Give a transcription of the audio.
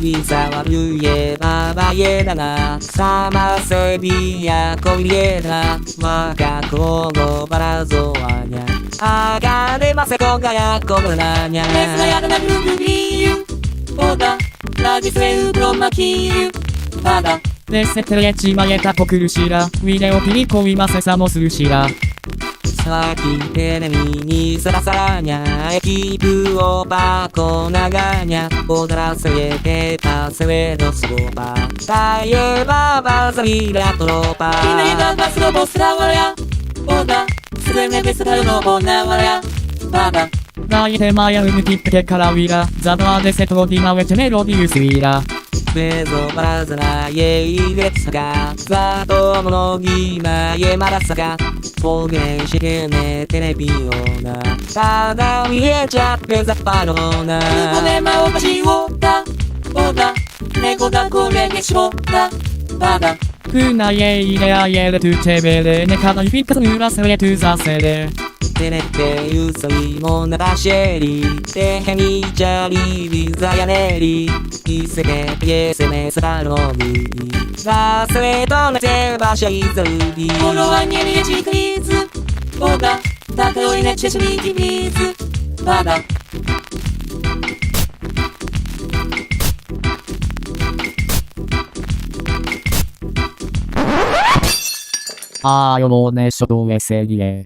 に触るえばばえだなさませびやこいえだ我が子のバラゾワニャあがれませこがやこぶなにゃレスがやだなググビーユオーダラジスエウブロマキーユバダレッセテレチマゲタポクルシラビデオピリコイマセサモスルシラさきテレビにさらさらにゃエキプオバコナガニャオダラセエテパセウドスロバタイエババザビラトロパイネガバスロボスラワヤオーダスレネベスタルノボナワヤバダダイテマヤウムティップケカラウィラザドアデセトロディマウェチェメロディウスウィラベゾバラザナイイレツサガザトモノギマイエマラサガ方言しけねテレビオナただ見えちゃってザパローナウコネマオバシオーダオーダ猫がこれにしぼったバダクナイエイレアイエレトゥテベレネカダイフィッカスヌラセレトゥザセレテレテユソイモナバシェリテヘミジャリビザヤネリイセケピエセメスラロミザセレトネテバシャイザルビフォロワーにエチクリーズオーダ高よいねチェシミティビーズバダあーよもうねしょどうえせりえ